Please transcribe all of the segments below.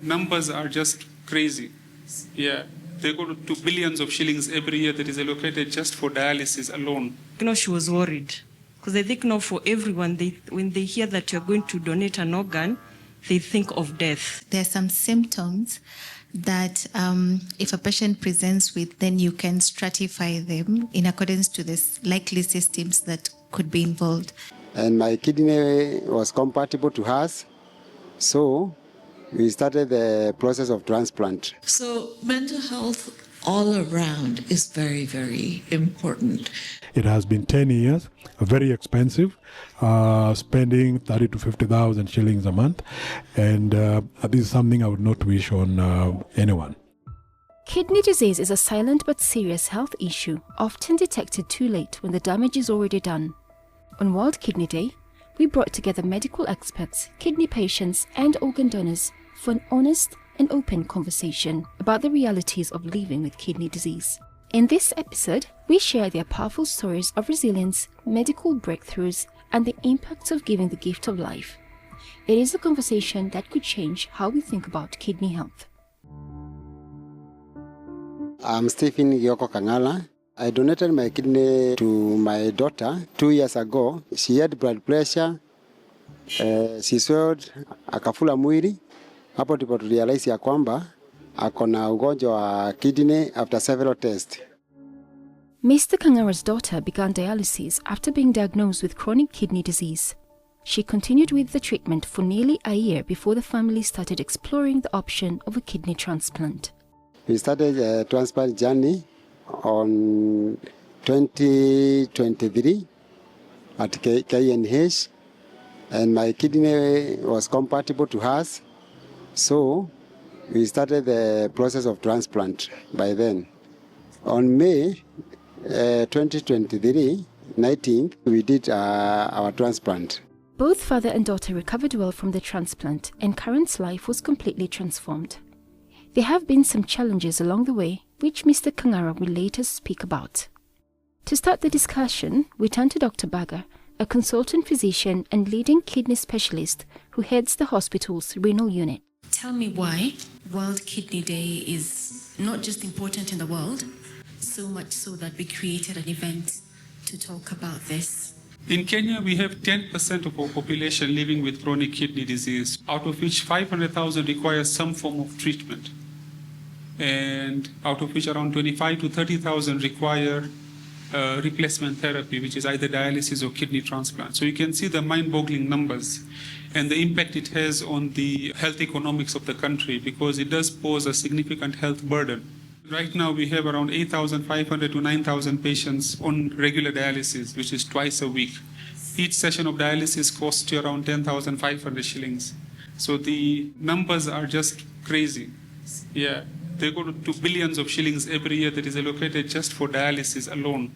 Numbers are just crazy. Yeah, they go to billions of shillings every year that is allocated just for dialysis alone. She was worried because I think now for everyone, when they hear that you're going to donate an organ, they think of death. There are some symptoms that if a patient presents with, then you can stratify them in accordance to the likely systems that could be involved. And my kidney was compatible to hers, so we started the process of transplant. So mental health all around is very, very important. It has been 10 years, very expensive, spending 30 to 50,000 shillings a month, and this is something I would not wish on anyone. Kidney disease is a silent but serious health issue, often detected too late when the damage is already done. On World Kidney Day, we brought together medical experts, kidney patients and organ donors for an honest and open conversation about the realities of living with kidney disease. In this episode, we share their powerful stories of resilience, medical breakthroughs, and the impact of giving the gift of life. It is a conversation that could change how we think about kidney health. I'm Stephen Yoko Kangala. I donated my kidney to my daughter 2 years ago. She had blood pressure, she swelled, akafula mwili. Hapo ndipo tulirealize ya kwamba akona ugonjwa wa kidney after several tests. Mr. Kangara's daughter began dialysis after being diagnosed with chronic kidney disease. She continued with the treatment for nearly a year before the family started exploring the option of a kidney transplant. We started a transplant journey on 2023 at KNH, and my kidney was compatible to hers, so we started the process of transplant by then. On May 2023, 19th, we did our transplant. Both father and daughter recovered well from the transplant, and Karen's life was completely transformed. There have been some challenges along the way, which Mr. Kangara will later speak about. To start the discussion, we turn to Dr. Baga, a consultant physician and leading kidney specialist who heads the hospital's renal unit. Tell me why World Kidney Day is not just important in the world, so much so that we created an event to talk about this. In Kenya, we have 10% of our population living with chronic kidney disease, out of which 500,000 require some form of treatment, and out of which around 25 to 30,000 require replacement therapy, which is either dialysis or kidney transplant. So you can see the mind-boggling numbers and the impact it has on the health economics of the country, because it does pose a significant health burden. Right now, we have around 8,500 to 9,000 patients on regular dialysis, which is twice a week. Each session of dialysis costs you around 10,500 shillings. So the numbers are just crazy. Yeah, they go to billions of shillings every year that is allocated just for dialysis alone.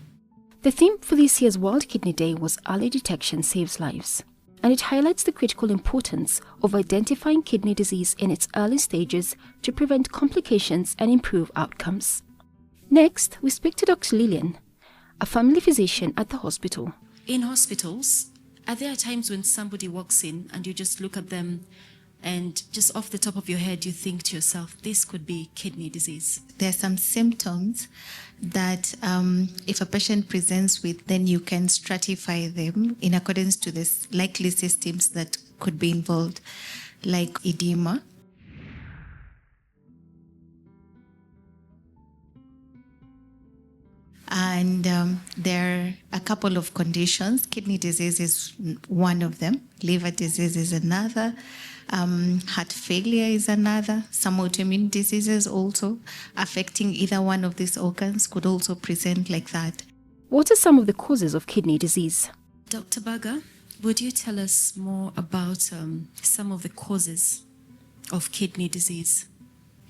The theme for this year's World Kidney Day was Early Detection Saves Lives, and it highlights the critical importance of identifying kidney disease in its early stages to prevent complications and improve outcomes. Next, we speak to Dr. Lillian, a family physician at the hospital. In hospitals, are there times when somebody walks in and you just look at them and just off the top of your head you think to yourself, this could be kidney disease? There are some symptoms that if a patient presents with, then you can stratify them in accordance to the likely systems that could be involved, like edema. And there are a couple of conditions. Kidney disease is one of them. Liver disease is another. Heart failure is another. Some autoimmune diseases also affecting either one of these organs could also present like that. What are some of the causes of kidney disease? Dr. Baga, would you tell us more about some of the causes of kidney disease?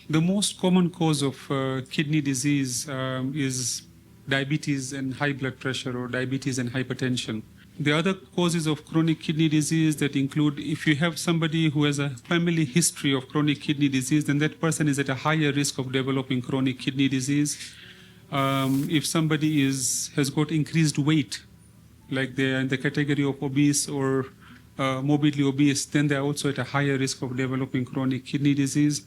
The most common cause of kidney disease is diabetes and high blood pressure, or diabetes and hypertension. The other causes of chronic kidney disease that include, if you have somebody who has a family history of chronic kidney disease, then that person is at a higher risk of developing chronic kidney disease. If somebody has got increased weight, like they're in the category of obese or morbidly obese, then they're also at a higher risk of developing chronic kidney disease.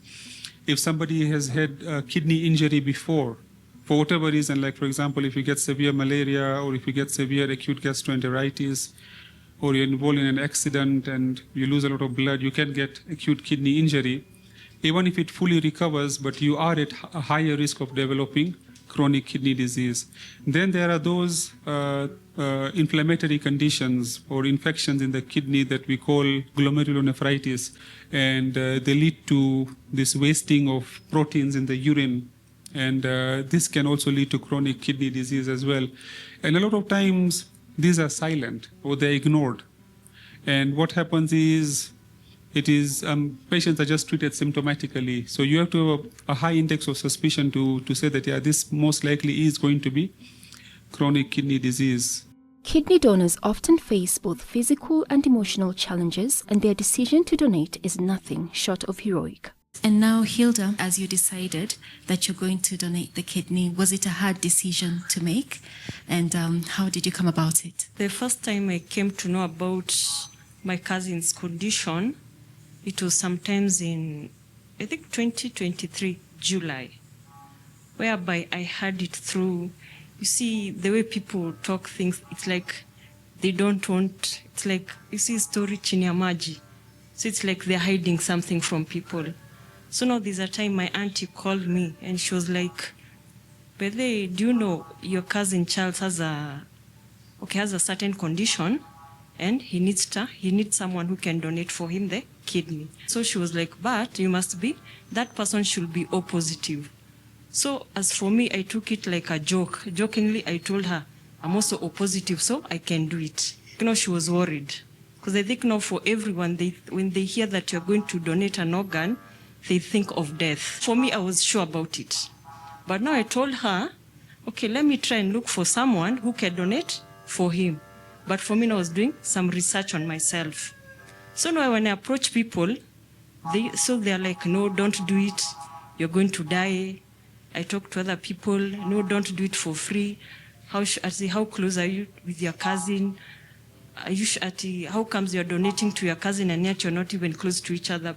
If somebody has had kidney injury before, for whatever reason, like for example, if you get severe malaria or if you get severe acute gastroenteritis, or you're involved in an accident and you lose a lot of blood, you can get acute kidney injury. Even if it fully recovers, but you are at a higher risk of developing chronic kidney disease. Then there are those inflammatory conditions or infections in the kidney that we call glomerulonephritis, and they lead to this wasting of proteins in the urine, and this can also lead to chronic kidney disease as well. And a lot of times these are silent or they're ignored, and what happens is patients are just treated symptomatically. So you have to have a high index of suspicion to say that, yeah, this most likely is going to be chronic kidney disease. Kidney donors often face both physical and emotional challenges, and their decision to donate is nothing short of heroic. And now, Hilda, as you decided that you're going to donate the kidney, was it a hard decision to make? And how did you come about it? The first time I came to know about my cousin's condition, it was sometimes in, I think, 2023, July, whereby I heard it through, you see, the way people talk things, it's like they don't want, it's like, you see, story chini ya maji. So it's like they're hiding something from people. So now there's a time my auntie called me and she was like, Bethe, do you know your cousin Charles has a certain condition and he needs someone who can donate for him the kidney. So she was like, but you must be, that person should be O positive. So as for me, I took it like a joke. Jokingly, I told her, I'm also O positive, so I can do it. You know, she was worried. Because I think now for everyone, when they hear that you're going to donate an organ, they think of death. For me, I was sure about it. But now I told her, okay, let me try and look for someone who can donate for him. But for me, I was doing some research on myself. So now when I approach people, they're like, no, don't do it. You're going to die. I talk to other people, no, don't do it for free. I say, how close are you with your cousin? How comes you're donating to your cousin and yet you're not even close to each other?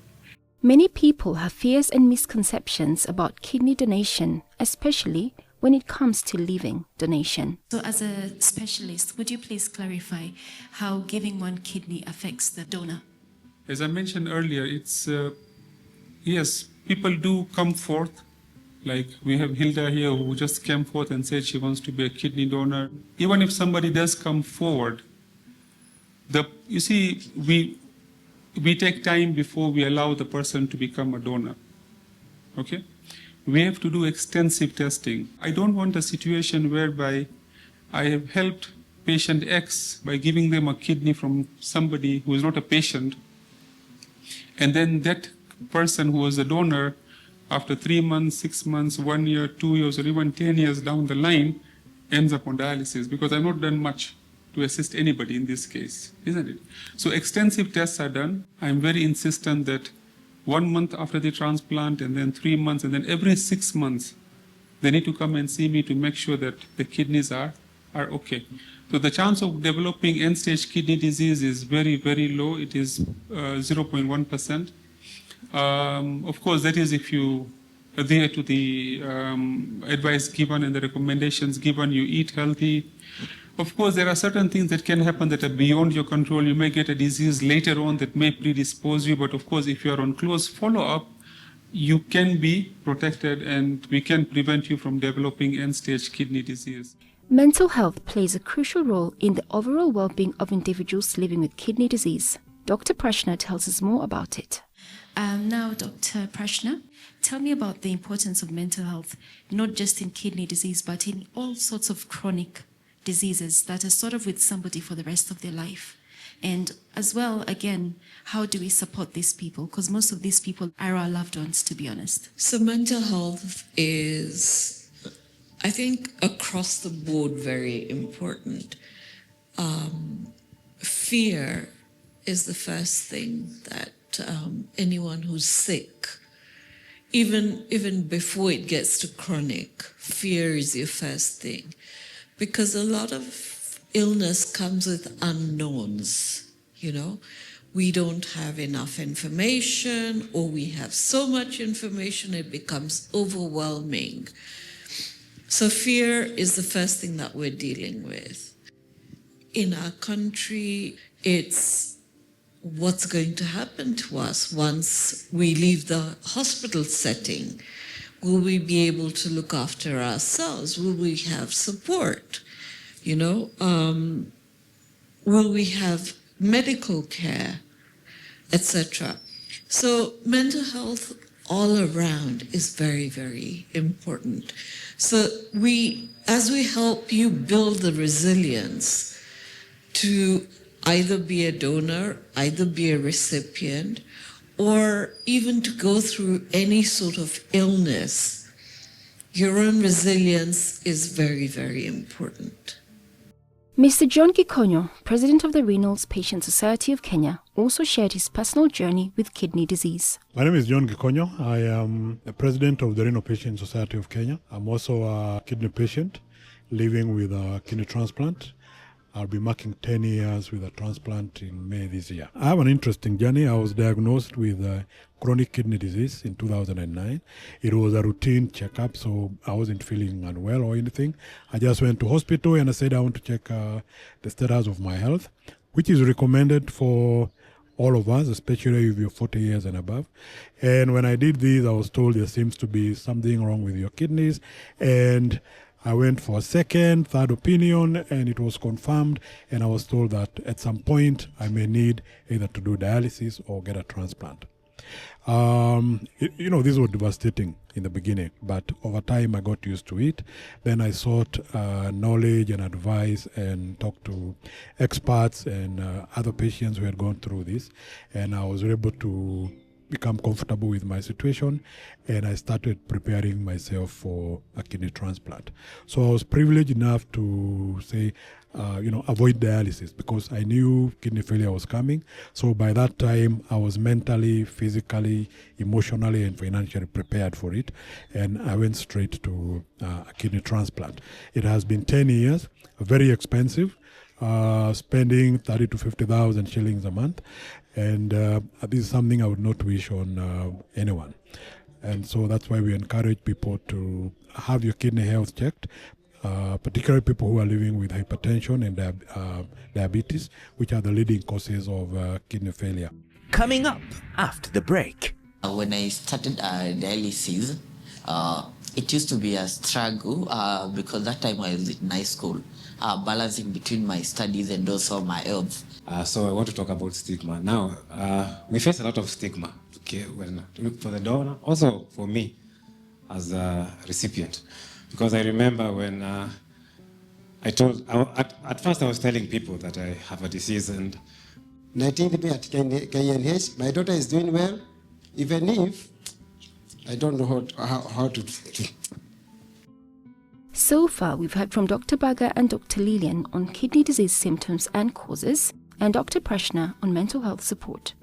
Many people have fears and misconceptions about kidney donation, especially when it comes to living donation. So as a specialist, would you please clarify how giving one kidney affects the donor? As I mentioned earlier, it's, yes, people do come forth. Like we have Hilda here who just came forth and said she wants to be a kidney donor. Even if somebody does come forward, you see, we take time before we allow the person to become a donor. Okay? We have to do extensive testing. I don't want a situation whereby I have helped patient X by giving them a kidney from somebody who is not a patient, and then that person who was a donor, after 3 months, 6 months, 1 year, 2 years, or even 10 years down the line, ends up on dialysis, because I've not done much to assist anybody in this case, isn't it? So extensive tests are done. I'm very insistent that 1 month after the transplant, and then 3 months, and then every 6 months, they need to come and see me to make sure that the kidneys are okay. So the chance of developing end-stage kidney disease is very, very low. It is 0.1%. Of course, that is if you adhere to the advice given and the recommendations given, you eat healthy. Of course, there are certain things that can happen that are beyond your control. You may get a disease later on that may predispose you, but of course, if you are on close follow-up, you can be protected and we can prevent you from developing end-stage kidney disease. Mental health plays a crucial role in the overall well-being of individuals living with kidney disease. Dr. Prashna tells us more about it. Now, Dr. Prashna, tell me about the importance of mental health, not just in kidney disease, but in all sorts of chronic diseases that are sort of with somebody for the rest of their life. And as well, again, how do we support these people? Because most of these people are our loved ones, to be honest. So mental health is, I think, across the board very important. Fear is the first thing that anyone who's sick, even before it gets to chronic, fear is your first thing. Because a lot of illness comes with unknowns. you know. We don't have enough information, or we have so much information it becomes overwhelming. So fear is the first thing that we're dealing with. In our country, it's what's going to happen to us once we leave the hospital setting. Will we be able to look after ourselves? Will we have support? You know, will we have medical care, etc.? So mental health all around is very, very important. So as we help you build the resilience to either be a donor, either be a recipient, or even to go through any sort of illness, your own resilience is very, very important. Mr. John Gikonyo, President of the Renal Patient Society of Kenya, also shared his personal journey with kidney disease. My name is John Gikonyo. I am the President of the Renal Patient Society of Kenya. I'm also a kidney patient living with a kidney transplant. I'll be marking 10 years with a transplant in May this year. I have an interesting journey. I was diagnosed with chronic kidney disease in 2009. It was a routine checkup, so I wasn't feeling unwell or anything. I just went to hospital and I said I want to check the status of my health, which is recommended for all of us, especially if you're 40 years and above. And when I did this, I was told there seems to be something wrong with your kidneys. And I went for a second, third opinion, and it was confirmed. And I was told that at some point I may need either to do dialysis or get a transplant. This was devastating in the beginning, but over time I got used to it. Then I sought knowledge and advice and talked to experts and other patients who had gone through this. And I was able to become comfortable with my situation, and I started preparing myself for a kidney transplant. So I was privileged enough to say, avoid dialysis because I knew kidney failure was coming. So by that time, I was mentally, physically, emotionally, and financially prepared for it, and I went straight to a kidney transplant. It has been 10 years, very expensive, spending 30 to 50,000 shillings a month. And this is something I would not wish on anyone. And so that's why we encourage people to have your kidney health checked, particularly people who are living with hypertension and diabetes, which are the leading causes of kidney failure. Coming up after the break. When I started dialysis, it used to be a struggle because that time I was in high school, balancing between my studies and also my health. So I want to talk about stigma. Now, we face a lot of stigma, okay, when look for the donor, also for me as a recipient. Because I remember when at first I was telling people that I have a disease, and 19th May at KNH, my daughter is doing well, even if I don't know how to. So far, we've heard from Dr. Baga and Dr. Lillian on kidney disease symptoms and causes, and Dr. Prashna on mental health support.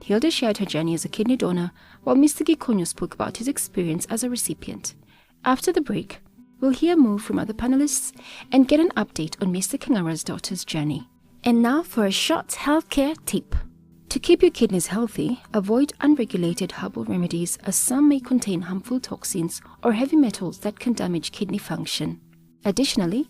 Hilda shared her journey as a kidney donor, while Mr. Gikonyo spoke about his experience as a recipient. After the break, we'll hear more from other panelists and get an update on Mr. Kangara's daughter's journey. And now for a short healthcare tip. To keep your kidneys healthy, avoid unregulated herbal remedies, as some may contain harmful toxins or heavy metals that can damage kidney function. Additionally,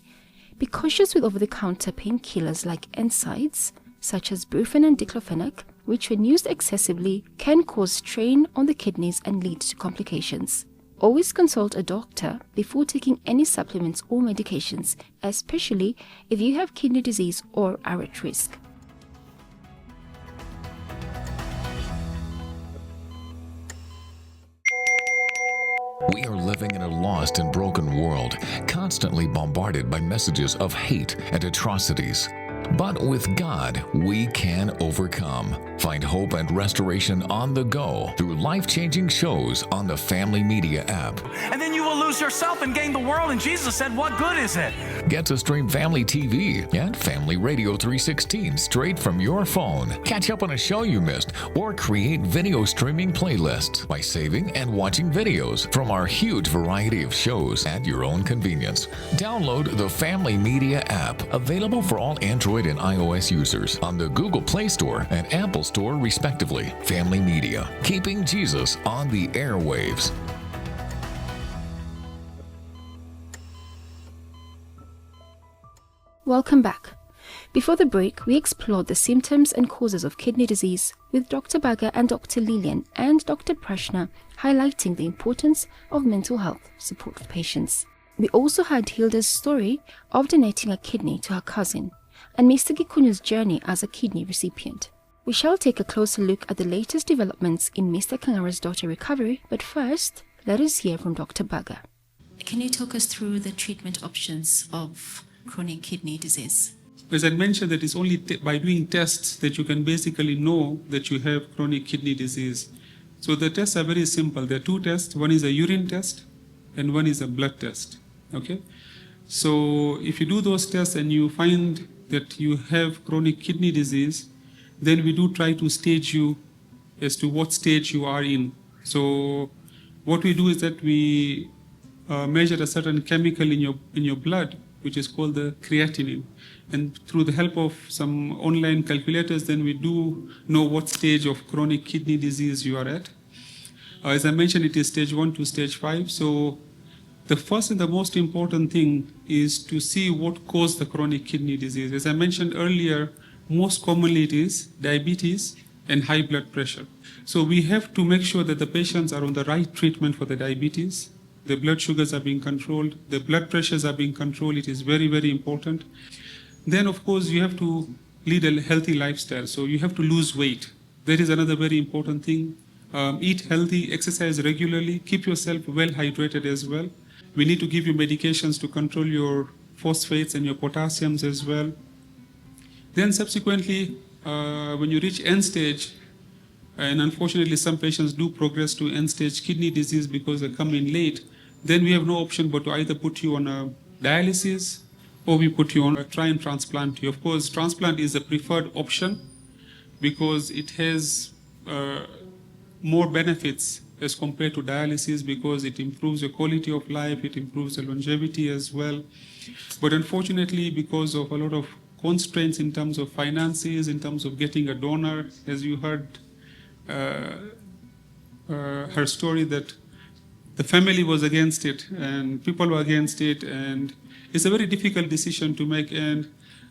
be cautious with over-the-counter painkillers like NSAIDs, such as Brufen and diclofenac, which when used excessively can cause strain on the kidneys and lead to complications. Always consult a doctor before taking any supplements or medications, especially if you have kidney disease or are at risk. We are living in a lost and broken world, constantly bombarded by messages of hate and atrocities. But with God, we can overcome. Find hope and restoration on the go through life-changing shows on the Family Media app. And then you will lose lose yourself and gain the world? And Jesus said, what good is it? Get to stream Family TV and Family Radio 316 straight from your phone. Catch up on a show you missed or create video streaming playlists by saving and watching videos from our huge variety of shows at your own convenience. Download the Family Media app, available for all Android and iOS users on the Google Play Store and Apple Store respectively. Family Media, keeping Jesus on the airwaves. Welcome back. Before the break, we explored the symptoms and causes of kidney disease with Dr. Baga and Dr. Lillian and Dr. Prashna, highlighting the importance of mental health support for patients. We also heard Hilda's story of donating a kidney to her cousin and Mr. Gikunyu's journey as a kidney recipient. We shall take a closer look at the latest developments in Mr. Kangara's daughter recovery, but first, let us hear from Dr. Baga. Can you talk us through the treatment options of chronic kidney disease? As I mentioned, that it's only by doing tests that you can basically know that you have chronic kidney disease. So the tests are very simple. There are two tests. One is a urine test and one is a blood test. Okay? So if you do those tests and you find that you have chronic kidney disease, then we do try to stage you as to what stage you are in. So what we do is that we measure a certain chemical in your blood, which is called the creatinine. And through the help of some online calculators, then we do know what stage of chronic kidney disease you are at. As I mentioned, it is stage 1 to stage 5. So the first and the most important thing is to see what caused the chronic kidney disease. As I mentioned earlier, most commonly it is diabetes and high blood pressure. So we have to make sure that the patients are on the right treatment for the diabetes. The blood sugars are being controlled, the blood pressures are being controlled. It is very, very important. Then, of course, you have to lead a healthy lifestyle. So you have to lose weight. That is another very important thing. Eat healthy, exercise regularly, keep yourself well hydrated as well. We need to give you medications to control your phosphates and your potassiums as well. Then subsequently, when you reach end stage, and unfortunately some patients do progress to end stage kidney disease because they come in late, then we have no option but to either put you on a dialysis or we put you on a try and transplant you. Of course, transplant is the preferred option because it has more benefits as compared to dialysis because it improves your quality of life, it improves the longevity as well. But unfortunately, because of a lot of constraints in terms of finances, in terms of getting a donor, as you heard her story, that the family was against it and people were against it, and it's a very difficult decision to make. And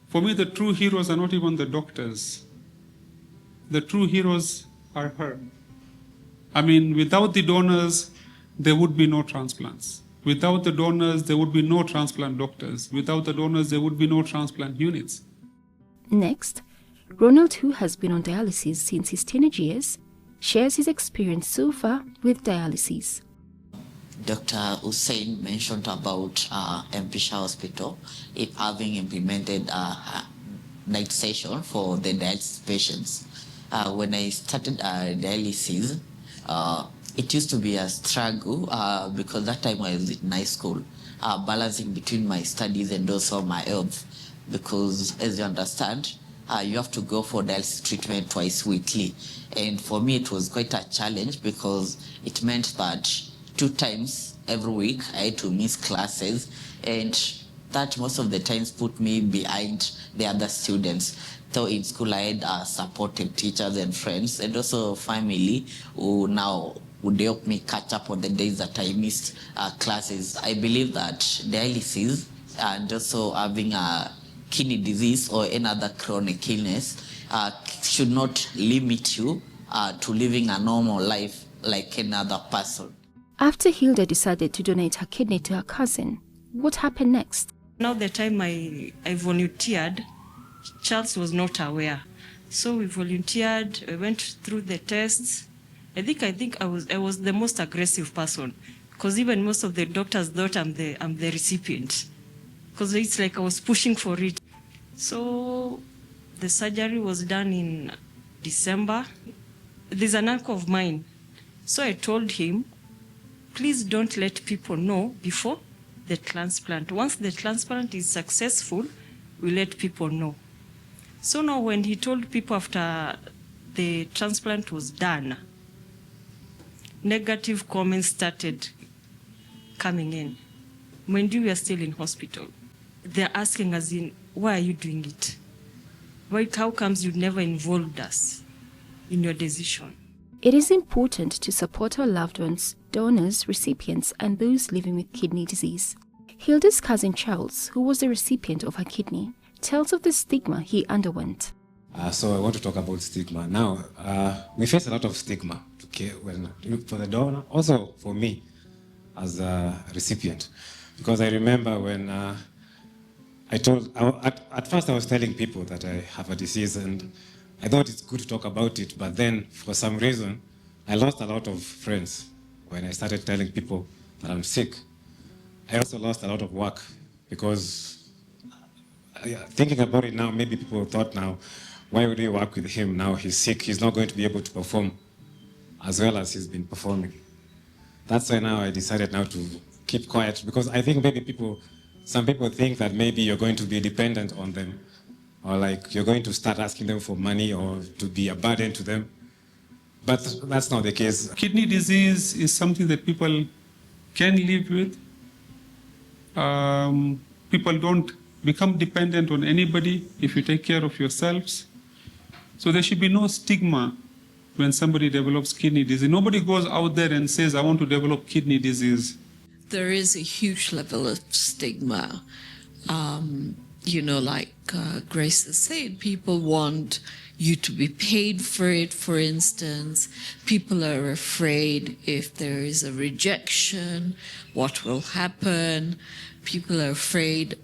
for me, the true heroes are not even the doctors. The true heroes are her. I mean, without the donors, there would be no transplants. Without the donors, there would be no transplant doctors. Without the donors, there would be no transplant units. Next, Ronald, who has been on dialysis since his teenage years, shares his experience so far with dialysis. Dr. Hussein mentioned about Mpisha Hospital, it having implemented a night session for the dialysis patients. When I started dialysis, it used to be a struggle because that time I was in high school, balancing between my studies and also my health. Because as you understand, you have to go for dialysis treatment twice weekly. And for me, it was quite a challenge because it meant that 2 times every week I had to miss classes, and that most of the times put me behind the other students. So in school I had supportive teachers and friends and also family who now would help me catch up on the days that I missed classes. I believe that dialysis and also having a kidney disease or any other chronic illness should not limit you to living a normal life like any other person. After Hilda decided to donate her kidney to her cousin, what happened next? Now the time I volunteered, Charles was not aware. So we volunteered, we went through the tests. I think I was the most aggressive person because even most of the doctors thought I'm the recipient because it's like I was pushing for it. So the surgery was done in December. There's an uncle of mine. So I told him, please don't let people know before the transplant. Once the transplant is successful, we let people know. So now when he told people after the transplant was done, negative comments started coming in. When we are still in hospital, they're asking us, why are you doing it? How comes you never involved us in your decision? It is important to support our loved ones, donors, recipients, and those living with kidney disease. Hilda's cousin Charles, who was the recipient of her kidney, tells of the stigma he underwent. So I want to talk about stigma. Now, we face a lot of stigma for the donor, also for me as a recipient. Because I remember when at first I was telling people that I have a disease, and I thought it's good to talk about it, but then for some reason, I lost a lot of friends when I started telling people that I'm sick. I also lost a lot of work because thinking about it now, maybe people thought now, why would we work with him now? He's sick, he's not going to be able to perform as well as he's been performing. That's why now I decided now to keep quiet, because I think maybe some people think that maybe you're going to be dependent on them, or like you're going to start asking them for money or to be a burden to them. But that's not the case. Kidney disease is something that people can live with. People don't become dependent on anybody if you take care of yourselves. So there should be no stigma when somebody develops kidney disease. Nobody goes out there and says, I want to develop kidney disease. There is a huge level of stigma. Like Grace has said, people want you to be paid for it, for instance. People are afraid if there is a rejection, what will happen. People are afraid,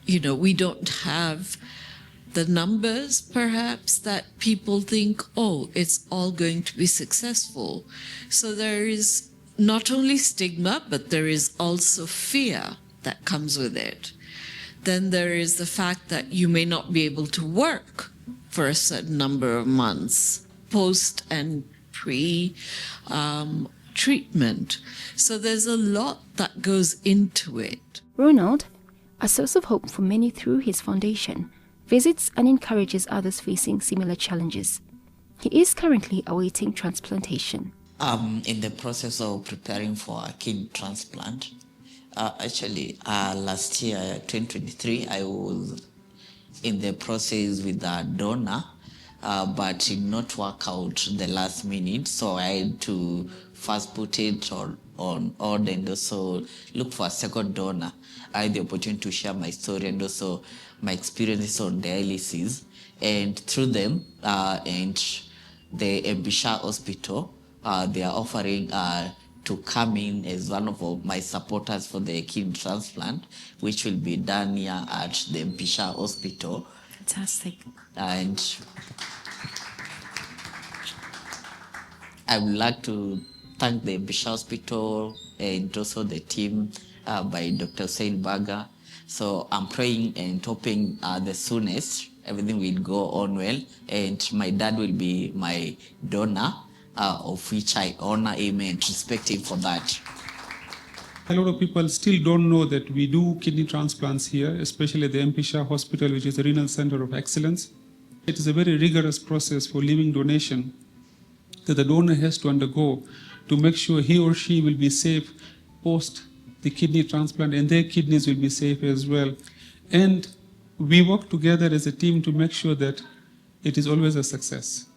we don't have the numbers, perhaps, that people think, oh, it's all going to be successful. So there is not only stigma, but there is also fear that comes with it. Then there is the fact that you may not be able to work for a certain number of months, post and pre treatment. So there's a lot that goes into it. Ronald, a source of hope for many through his foundation, visits and encourages others facing similar challenges. He is currently awaiting transplantation. In the process of preparing for a kidney transplant. Last year, 2023, I was in the process with a donor, but it did not work out the last minute. So I had to first put it on order and also look for a second donor. I had the opportunity to share my story and also my experiences on dialysis. And through them and the Mbisha Hospital, they are offering to come in as one of my supporters for the kidney transplant, which will be done here at the Mbisha Hospital. Fantastic. And I would like to thank the Mbisha Hospital and also the team by Dr. Hussein Baga. So I'm praying and hoping the soonest everything will go on well, and my dad will be my donor, of which I honor him and respect him for that. A lot of people still don't know that we do kidney transplants here, especially at the Mbisha Hospital, which is a renal center of excellence. It is a very rigorous process for living donation that the donor has to undergo to make sure he or she will be safe post the kidney transplant, and their kidneys will be safe as well. And we work together as a team to make sure that it is always a success.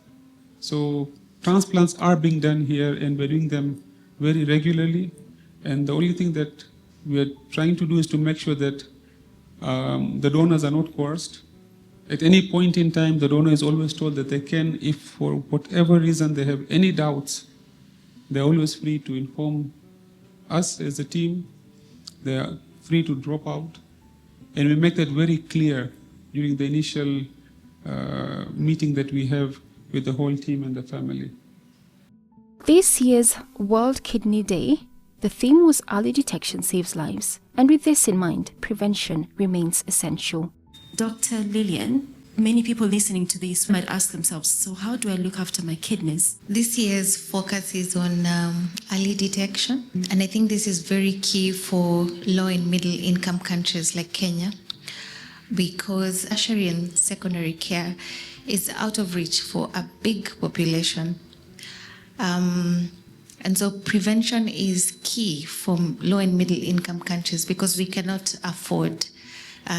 So transplants are being done here, and we're doing them very regularly. And the only thing that we're trying to do is to make sure that the donors are not coerced. At any point in time, the donor is always told that they can, if for whatever reason they have any doubts, they're always free to inform us as a team. They are free to drop out. And we make that very clear during the initial meeting that we have with the whole team and the family. This year's World Kidney Day, the theme was Early Detection Saves Lives, and with this in mind, prevention remains essential. Dr. Lillian, Many people listening to this might ask themselves, so how do I look after my kidneys? This year's focus is on early detection, and I think this is very key for low and middle income countries like Kenya, because tertiary and secondary care is out of reach for a big population. And so prevention is key for low and middle income countries because we cannot afford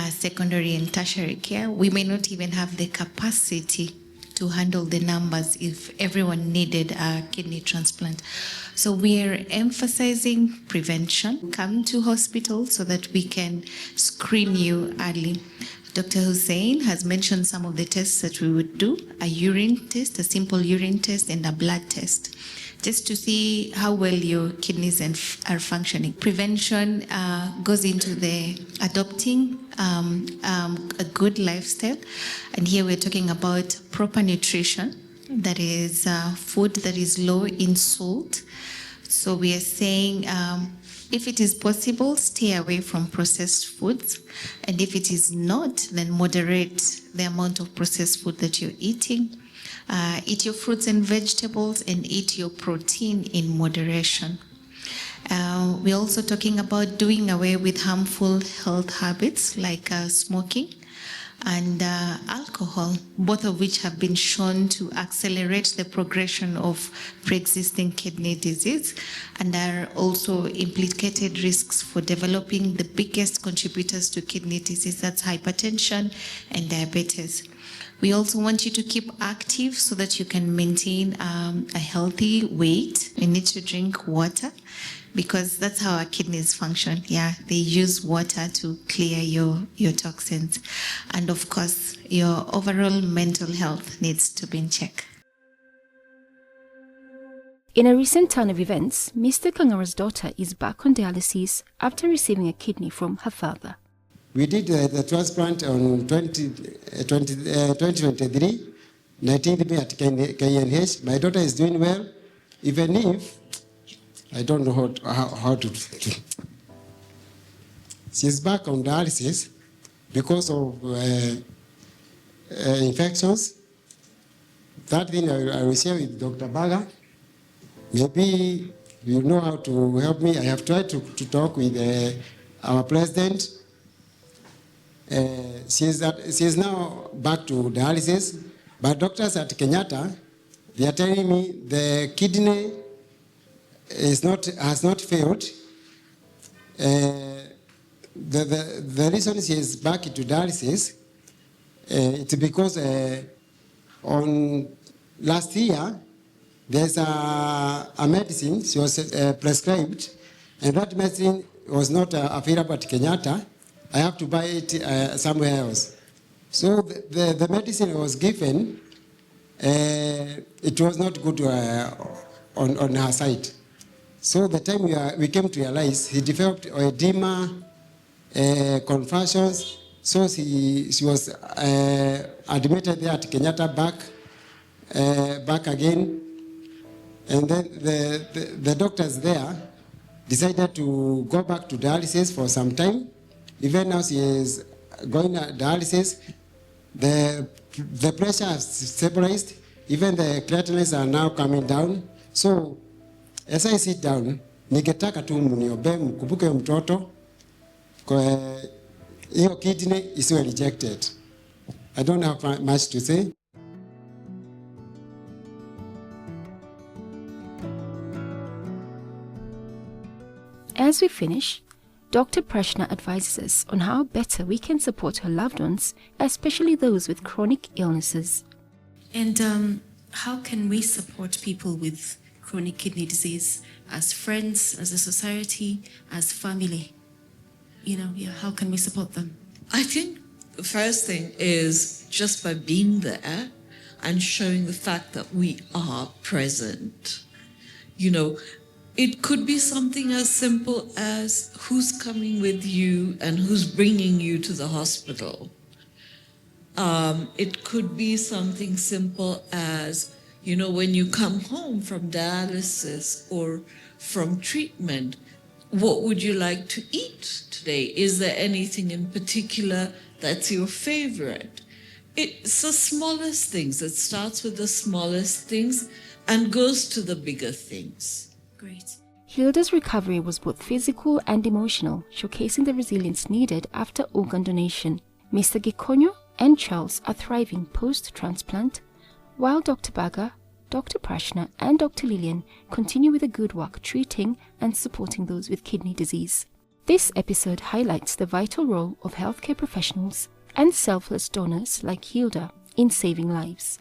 secondary and tertiary care. We may not even have the capacity to handle the numbers if everyone needed a kidney transplant. So we are emphasizing prevention. Come to hospital so that we can screen you early. Dr. Hussein has mentioned some of the tests that we would do: a urine test, a simple urine test, and a blood test, just to see how well your kidneys are functioning. Prevention goes into the adopting a good lifestyle. And here we're talking about proper nutrition, that is food that is low in salt. So we are saying, if it is possible, stay away from processed foods. And if it is not, then moderate the amount of processed food that you're eating. Eat your fruits and vegetables and eat your protein in moderation. We're also talking about doing away with harmful health habits like smoking and alcohol, both of which have been shown to accelerate the progression of pre-existing kidney disease and are also implicated risks for developing the biggest contributors to kidney disease, that's hypertension and diabetes. We also want you to keep active so that you can maintain a healthy weight. You need to drink water because that's how our kidneys function. Yeah, they use water to clear your toxins. And of course, your overall mental health needs to be in check. In a recent turn of events, Mr. Kangara's daughter is back on dialysis after receiving a kidney from her father. We did the transplant on 2023, 19th May at KNH. My daughter is doing well, even if I don't know how to do. She's back on dialysis because of infections. That thing I will share with Dr. Baga. Maybe you know how to help me. I have tried to talk with our president. She is now back to dialysis, but doctors at Kenyatta, they are telling me the kidney has not failed. The reason she is back to dialysis, it's because on last year there's a medicine she was prescribed, and that medicine was not available at Kenyatta. I have to buy it somewhere else. So the medicine was given, it was not good on her side. So the time we came to realize, he developed edema, convulsions. So she was admitted there at Kenyatta back again. And then the doctors there decided to go back to dialysis for some time. Even now she is going to dialysis. The pressure has stabilized. Even the creatinines are now coming down. So as I sit down, ningetaka tu mniombee mkumbuke mtoto kwa hiyo kidney isiwe rejected. I don't have much to say. As we finish, Dr. Prashna advises us on how better we can support her loved ones, especially those with chronic illnesses. And how can we support people with chronic kidney disease as friends, as a society, as family? How can we support them? I think the first thing is just by being there and showing the fact that we are present. It could be something as simple as who's coming with you and who's bringing you to the hospital. It could be something simple as, when you come home from dialysis or from treatment, what would you like to eat today? Is there anything in particular that's your favorite? It's the smallest things. It starts with the smallest things and goes to the bigger things. Great. Hilda's recovery was both physical and emotional, showcasing the resilience needed after organ donation. Mr. Gikonyo and Charles are thriving post-transplant, while Dr. Baga, Dr. Prashna and Dr. Lillian continue with the good work treating and supporting those with kidney disease. This episode highlights the vital role of healthcare professionals and selfless donors like Hilda in saving lives.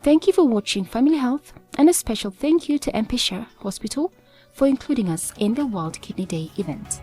Thank you for watching Family Health, and a special thank you to MP Shah Hospital for including us in the World Kidney Day event.